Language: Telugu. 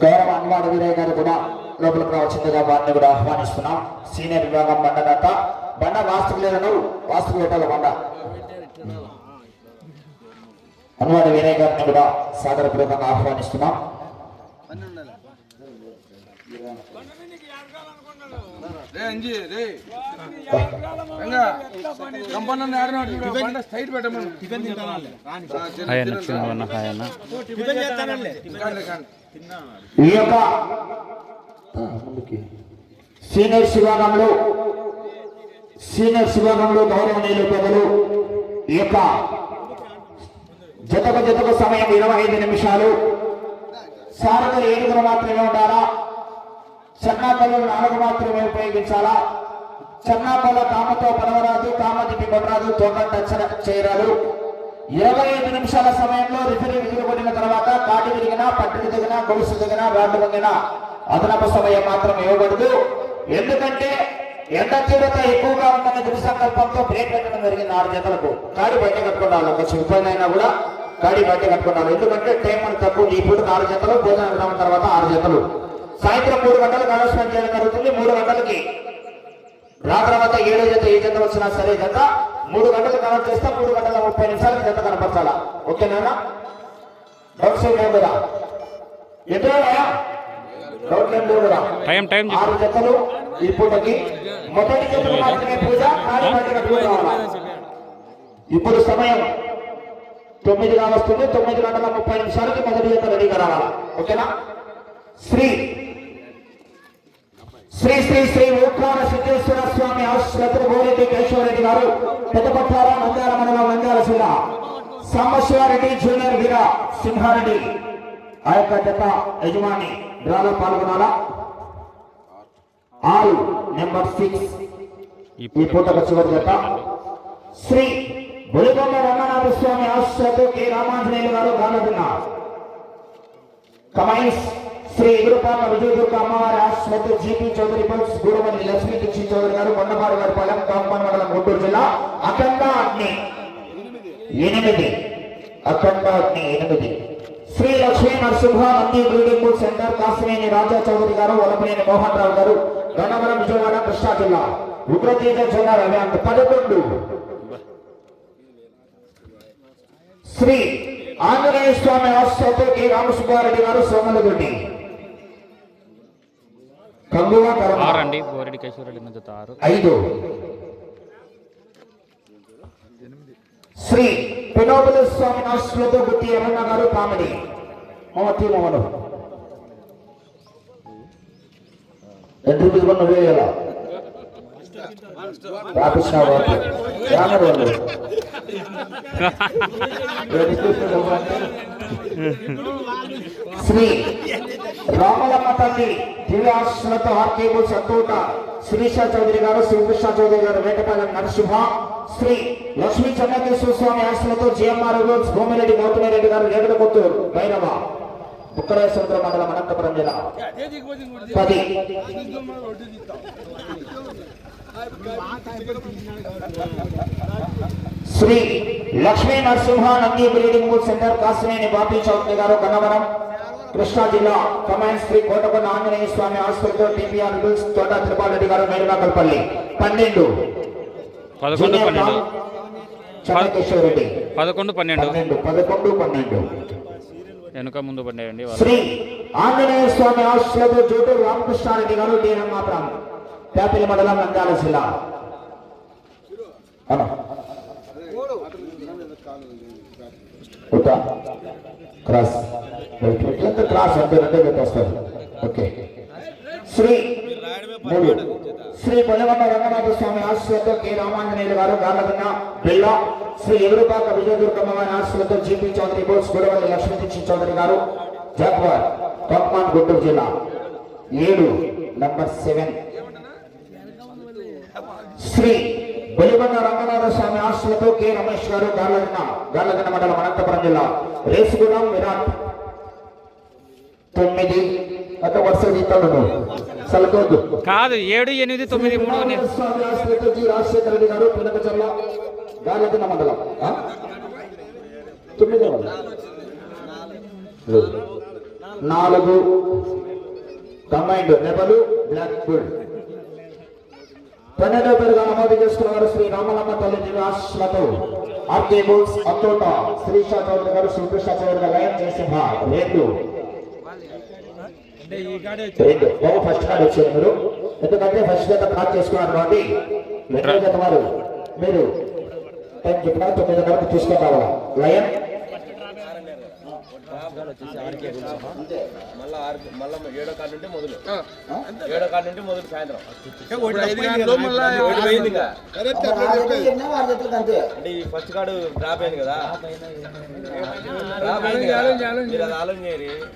గౌరవ అన్వాడు వీరయ్య గారు కూడా లోపలికి రావాల్సిందిగా వారిని కూడా ఆహ్వానిస్తున్నాం. సీనియర్ విభాగం బండదాత బండ వాస్తువులను వాస్తువు పెట్టాలి. బండ అన్వాడు వీరయ్య గారిని కూడా సాదరపూర్వకంగా ఆహ్వానిస్తున్నాం. ఈ యొక్క సీనియర్స్ విభాగంలో గౌరవనీయులు పెద్దలు ఈ యొక్క జతకు సమయం 25 నిమిషాలు. సారథులు 7 మాత్రమే ఉండాలా? చెన్నాపల్లు 4 మాత్రమే ఉపయోగించాలా? చెన్నాపల్ల కామతో పడవరాదు, కామతికి కొనరాదు, తోట చేయరాదు. 25 నిమిషాల సమయంలో రిఫరీ విధులు కొట్టిన తర్వాత కాటి విరిగినా, పట్టుకు దిగినా, గొలుసు దిగినా, రాడ్డు వంగినా అదనపు సమయం మాత్రం ఇవ్వబడదు. ఎందుకంటే ఎండ తీవ్రత ఎక్కువగా ఉందన్న దృఢ సంకల్పంతో బ్రేక్ పెట్టడం జరిగింది. 6 జతలకు కాడి బయట కట్టుకోవాలి. కొంచెం ఇబ్బంది అయినా కూడా కాడి బయట కట్టుకోవాలి. ఎందుకంటే టైం అని తక్కువ. ఇప్పుడు 4 జతలు, భోజన విరామం తర్వాత 6 జతలు. సాయంత్రం 3 గంటలకు అనౌన్స్మెంట్ చేయడం జరుగుతుంది. 3 గంటలకి తర్వాత 7 జత ఏ జత వచ్చినా సరే జత 3 గంటలకు అనౌన్స్ చేస్తే 3 గంటల 30 నిమిషాలకు జత కనపరచాలా? ఓకేనా? డౌట్ సైడ్ కూడా ఎదురయ్యా డౌట్ లేదు కూడా. 6 జతలు ఈ పూటకి. మొదటి జతలు మాత్రమే పూజ, కాడి బయట కట్టుకుని రావాలా? ఇప్పుడు సమయం 9గా వస్తుంది. 9 గంటల 30 నిమిషాలకి మొదటి జత రెడీగా రావాలా? ఓకేనా? శ్రీ శ్రీ శ్రీ శ్రీ ఓంకార సిద్ధేశ్వర స్వామి ఆశ్రత గోరెడ్డి కేశవరెడ్డి గారు పెద్దపట్టాల నంద్యాల మండలం నంద్యాల జిల్లా సాంబశివారెడ్డి జూనియర్ వీర సింహారెడ్డి ఆ యొక్క జత యజమాని డ్రాలో పాల్గొనాలా? 6 నెంబర్ 6 ఈ పూటకు చివరి జత. శ్రీ బొలిగొండ రంగనాథ స్వామి ఆశ్రత కె రామాంజనేయులు గారు గాలదున్న కమైన్స్ శ్రీ ఎగురుపాక విజయదుర్గ అమ్మవారి ఆశ్రత జీపీ చౌదరి బల్స్ గూడవల్లి లక్ష్మీ దీక్షిత్ చౌదరి గారు కొండపాడు గారి పాలెం కాంపౌండ్ మండలం గుంటూరు జిల్లా. అఖండ అగ్ని 8 అఖండ అగ్ని 8. శ్రీ లక్ష్మీ నరసింహ నంది బ్రీడింగ్ సెంటర్ కాసినేని రాజా చౌదరి గారు, వలపనేని మోహన్ రావు గారు, గన్నవరం విజయవాడ కృష్ణా జిల్లా. ఉగ్రతేజ జిల్లా 11. శ్రీ ఆంజనేయ స్వామి ఆశ్రత కె రామసుబ్బారెడ్డి గారు సోమలగుండి కంగువ 5. శ్రీ పినోబుల స్వామి ఆశ్రత గుత్తి ఎర్రన్న గారు కామెడీ మమతి మోహన్ ఎంట్రీ తీసుకుని వేయాలా? రాకృష్ణ శ్రీ రామలమ్మ తల్లి దివ్యాశ్రత ఆర్కేబుల్ సత్తోట శిరీష చౌదరి గారు, శ్రీకృష్ణ చౌదరి గారు, వేటపాలెం నరసింహ. శ్రీ లక్ష్మీ చెన్నకేశ్వర స్వామి ఆశ్రమతో జిఎంఆర్ భూమిరెడ్డి గౌతమిరెడ్డి గారు, రేగడకొత్తూరు భైరవ బుక్కరాయసముద్ర మండలం అనంతపురం జిల్లా 10. శ్రీ లక్ష్మీ నరసింహ నంది బ్రీడింగ్ సెంటర్ కాసినేని బాపీ చౌదరి గారు, గన్నవరం కృష్ణా జిల్లా కమాండ్ శ్రీ కోటకొండ ఆంజనేయ స్వామి ఆసుపత్రితో టీపీఆర్ బిల్స్ తోట త్రిపాలరెడ్డి గారు, మేడునాకల్పల్లి 12. 11 వెనుక ముందు పడ్డాయండి. శ్రీ ఆంజనేయ స్వామి ఆశీస్సులతో జూటూరు రామకృష్ణారెడ్డి గారు, డీనమ్మాపురం పేపల్లి మండలం నంద్యాల జిల్లా. క్రాస్ క్రాస్ అంటే 2 వస్తారు. ఓకే. శ్రీ పొలగొండ రంగనాథ స్వామి ఆశీస్సులతో కె రామాంజనేయులు గారు గార్లగన్న బిల్లా. శ్రీ ఎదురుపాక విజయదుర్గమ్మ వారి ఆశీస్సులతో జీపీ చౌదరి బోస్ గూడవల్లి లక్ష్మీ దీక్షిత్ చౌదరి గారు, జాగ్వార్ కాంపౌండ్ గుంటూరు జిల్లా 7 నంబర్ 7. శ్రీ బొలిగొండ రంగనాథ స్వామి ఆశీస్సులతో కె రమేష్ గారు, గార్లగన్న మండలం అనంతపురం జిల్లా. రేసుగుణం విరాట్ 9. అంటే వరుస జీతాలు సలకొద్దు కాదు. 7, 8, 9, 3 రాజశేఖర రెడ్డి గారు, పినకచర్ల గార్లగన్న మండలం 9. 4 కంబైండ్ నెబలు బ్లాక్ బుల్. 12వ పేరుగా నమోదు చేసుకున్నవారు శ్రీ రామలమ్మ తల్లి దివ్యాశ్లతో ఆర్కే బుల్స్ అత్తోట శ్రీషా చౌదరి గారు శ్రీకృష్ణ చౌదరి గారు లయన్ జయసింహ 2 బాబు ఫస్ట్ కార్డు వచ్చారు మీరు, ఎందుకంటే ఫస్ట్ జత క్రాస్ చేసుకున్నారు కాబట్టి రెండో జత వారు మీరు టైం చెప్పిన 9 వరకు తీసుకొని రావాలి. లయన్ మళ్ళా 7వ కార్డు నుండి మొదలు 7వ కార్డు నుండి మొదలు సాయంత్రం అంటే ఈ ఫస్ట్ కార్డు డ్రాప్ అయింది కదా, డ్రాప్ అయింది కదా, మీరు అది ఆలోచన చేయరు.